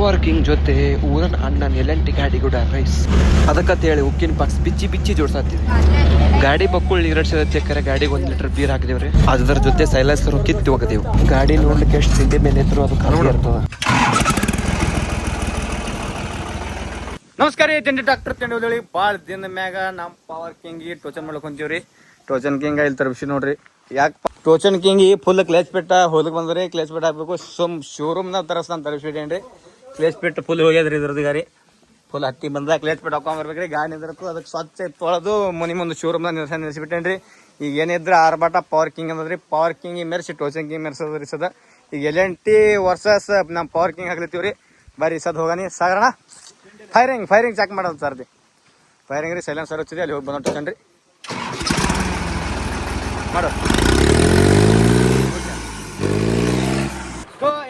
Power king ಜೊತೆ ಊರನ್ ಅಣ್ಣನ ಎಲೆಂಟಿ ಗಾಡಿ ಕೂಡ ರೈಸ್ ಅದಕ್ಕಂತ ಹೇಳಿ ಉಕ್ಕಿನ ಬಾಕ್ಸ್ ಬಿಚ್ಚಿ ಬಿಚ್ಚಿ ಜೋಡ್ಸಾತೀವಿ. ಗಾಡಿ ಬಕ್ಕುಳ್ 2 ಸಲ ತೆಕ್ಕರೆ ಗಾಡಿಗೆ 1 ಲೀಟರ್ ಬೀರ್ ಹಾಕಿದೇವ್ರಿ. ಅದ್ರ ಜೊತೆ ಸೈಲೆನ್ಸರ್ ಕಿತ್ತಿ ಹೋಗದೇವು. ಗಾಡಿ ನೋಡ್ಲಿಕ್ಕೆ ಎಷ್ಟು ತಿಂಡಿ ಮೇಲೆ ಇದ್ರು ಅದು ಕಾರಣ ಇರ್ತದ. ನಮಸ್ಕಾರ ರೀ, ತಿಂಡಿ ಡಾಕ್ಟರ್ ತಿಂಡಿ ಭಾಳ ದಿನ ಮ್ಯಾಗ ನಮ್ಮ ಪವರ್ ಕಿಂಗ್ ಟೋಚನ್ ಮಾಡ್ಕೊಂತೀವ್ರಿ. ಟೋಚನ್ ಕಿಂಗ್ ಇಲ್ಲಿ ತರ್ಬಿಸಿ ನೋಡ್ರಿ. ಯಾಕೆ ಟೋಚನ್ ಕಿಂಗ್ ಫುಲ್ ಕ್ಲೇಚ್ ಪೆಟ್ಟ ಹೊಲಕ್ಕೆ ಬಂದ್ರಿ. ಕ್ಲೇಚ್ ಪೆಟ್ಟ ಹಾಕ್ಬೇಕು. ಶೋರೂಮ್ನಾಗ ತರಸ್ತಾನೆ ತರಿಸ್ಬಿಟ್ಟೇನ್ರಿ. ಕ್ಲೇಚ್ ಪೆಟ್ಟು ಫುಲ್ ಹೋಗ್ಯದ್ರಿ ಇದ್ರದ್ದು. ಗಾಡಿ ಫುಲ್ ಹತ್ತಿ ಬಂದಾಗ ಕ್ಲೇಚ್ ಪೆಟ್ಟು ಹಾಕೊಂಬರ್ಬೇಕ್ರಿ. ಗಾಡಿ ನಿಂದಿರಬೇಕು. ಅದಕ್ಕೆ ಸ್ವಚ್ಛ ತೊಳೆದು ಮನೆ ಮುಂದೆ ಶೋರೂಮ್ನಾಗ ನಿಲ್ಸಿಬಿಟ್ಟೇನ್ರಿ. ಈಗ ಏನಿದ್ರೆ ಆರ್ಭಟ ಪವರ್ ಕಿಂಗ್ ಅಂದ್ರಿ. ಪವರ್ ಕಿಂಗ್ ಮೆರ್ಸಿ ಟೋಚನ್ ಕಿಂಗ್ ಮೆರ್ಸೋದ್ರಿ ಸದ. ಈಗ ಎಲ್&ಟಿ ವರ್ಸಸ್ ನಮ್ಮ ಪವರ್ ಕಿಂಗ್ ಹಾಕ್ಲತ್ತೀವ್ರಿ. ಬರ್ರಿ ಸದ್ ಹೋಗಾನಿ ಸಾಗರಣ. ಫೈರಿಂಗ್ ಚೆಕ್ ಮಾಡೋದು ಸರ್ದಿ. ಫೈರಿಂಗ್ ರೀ, ಸೈಲೆನ್ಸರ್ ಹಚ್ಚಿದೆ. ಅಲ್ಲಿ ಹೋಗಿ ಬಂದು ಟೋಚನ್ ರೀ ಮಾಡು.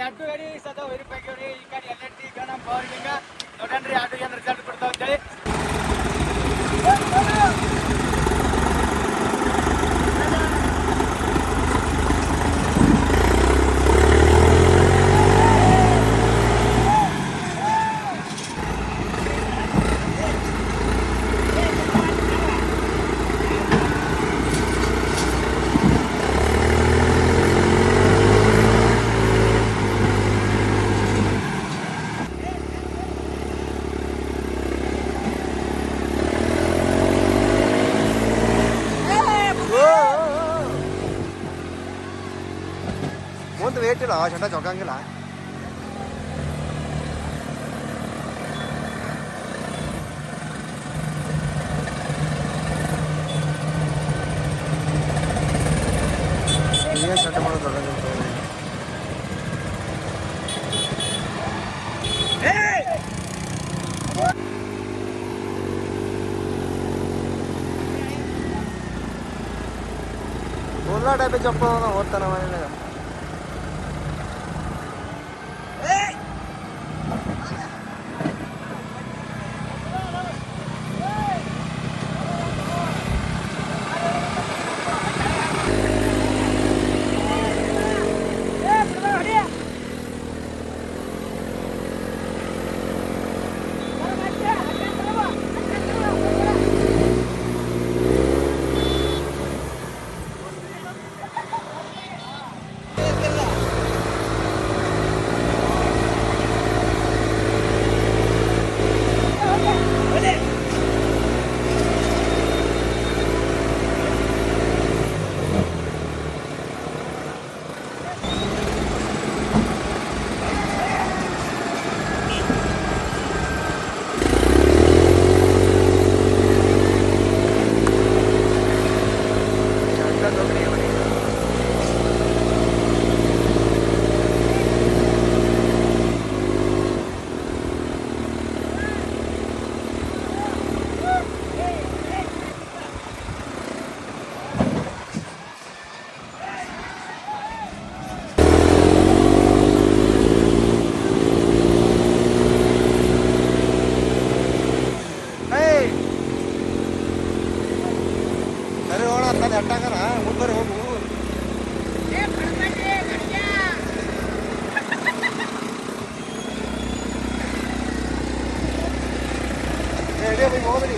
ಎರಡು ಗಾಡಿ ಸದ ವೆರಿಫೈ ಆಗ್ಯಾವ್ರಿ. ಈ ಗಾಡಿ ಎಲ್&ಟಿ ಈಗ ನಮ್ಮ ಪವರ್ ಕಿಂಗ್ ನೋಡನ್ರಿ. ಎರಡು ಏನು ರಿಸಲ್ಟ್ ಕೊಡ್ತಾವ ಅಂತೇಳಿ. ಮುಂದೆ ವೇಟ್ ಇಲ್ಲ, ಚಂಡ ಚೊಕ್ಕಂಗಿಲ್ಲ. ಏನು ಚಂಡ ಮಾಡೋದು ಎಲ್ಲ ಟೈಪ್ ಚಪ್ಪ ಓದ್ತಾನ ಮನೆಯಾಗ. ಅಟ್ಟಾಗನ ಮುಂದೆ ಹೋಗು. ಹೋಗ್ರಿ.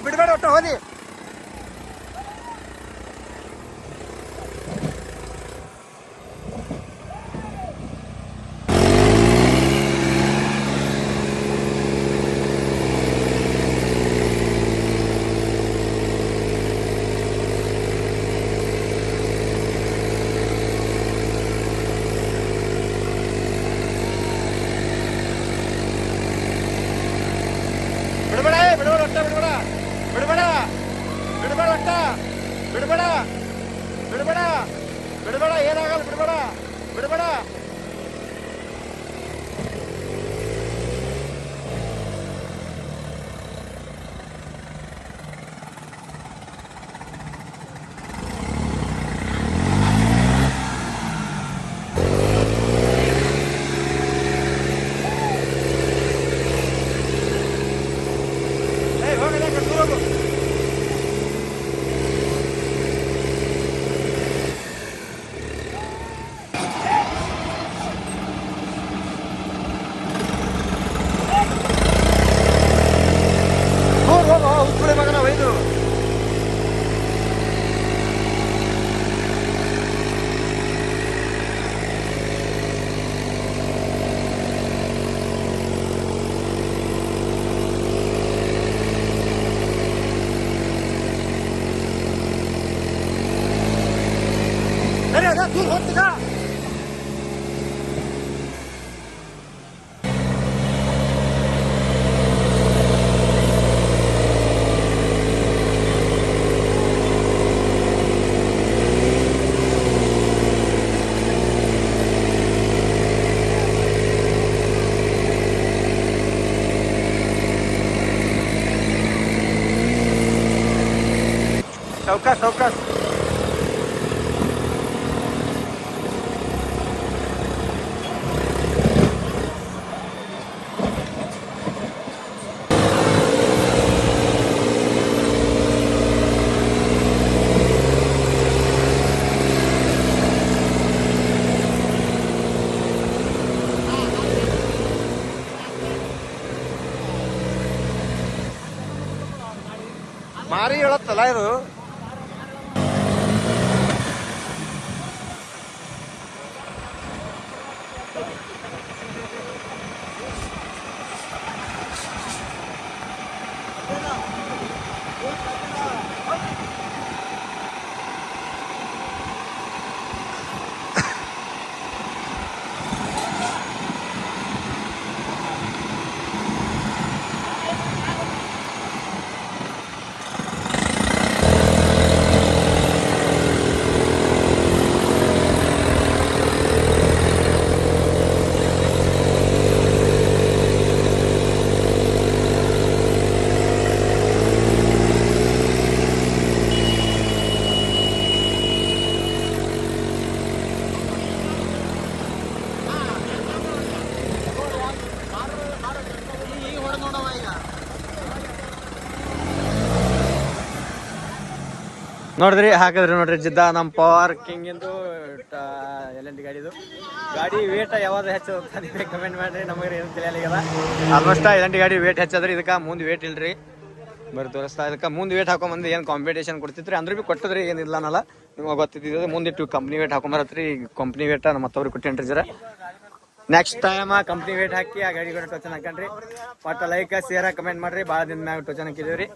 ಬಿಡಬೇಡ ಒಟ್ಟು ಹೋದಿ. ಬಿಡಬೇಡ ಏನಾಗಲ್ಲ, ಬಿಡಬೇಡ. सावकाश सावकाश. ಮಾರಿ ಹೇಳತ್ತಲ್ಲ ಇದು. ನೋಡಿದ್ರಿ ಹಾಕಿದ್ರಿ ನೋಡ್ರಿ ಜಿದ್ದ ನಮ್ಮ ಪಾರ್ಕಿಂಗ್ ಇಂದು ಎಲ್ಲೆಂಟಿ ಗಾಡಿದು ಗಾಡಿ ವೇಟ್ ಯಾವ್ದು ಹೆಚ್ಚು ಕಮೆಂಟ್ ಮಾಡ್ರಿ. ನಮಗೆ ಏನು ತಿಳಿಯಲಿಲ್ಲ. ಆಲ್ಮೋಸ್ಟ್ ಎಲ್ಲೆಂಟಿ ಗಾಡಿ ವೇಟ್ ಹೆಚ್ಚದ್ರಿ. ಇದಕ್ಕೆ ಮುಂದೆ ವೇಟ್ ಇಲ್ರಿ. ಬರೀ ತೋರಿಸ್ತಾ ಇದಕ್ಕೆ ಮುಂದೆ ವೇಟ್ ಹಾಕೊಂಬಂದು ಏನು ಕಾಂಪಿಟೇಷನ್ ಕೊಡ್ತಿದ್ರಿ ಅಂದ್ರೆ ಭೀ ಕೊಟ್ಟದ್ರಿ. ಏನಿಲ್ಲ ಅನ್ನಲ್ಲ. ನಿಮಗೆ ಗೊತ್ತಿದ್ದು ಮುಂದಿಟ್ಟು ಕಂಪ್ನಿ ವೇಟ್ ಹಾಕೊಂಬರತ್ರಿ. ಕಂಪ್ನಿ ವೇಟ್ ನಮ್ಮ ಮತ್ತವ್ರಿಗೆ ಕೊಟ್ಟೇನ್ರಿ ಜರ. ನೆಕ್ಸ್ಟ್ ಟೈಮ್ ಕಂಪ್ನಿ ವೇಟ್ ಹಾಕಿ ಆ ಗಾಡಿ ಕೂಡ ಟೋಚನ್ ಹಾಕಣ್ರಿ. ಒಟ್ಟು ಲೈಕ್ ಶೇರ್ ಕಮೆಂಟ್ ಮಾಡ್ರಿ. ಭಾಳ ದಿನ ಮ್ಯಾಗ ಟೋಚನ್ ಹಾಕಿದೇವ್ರಿ.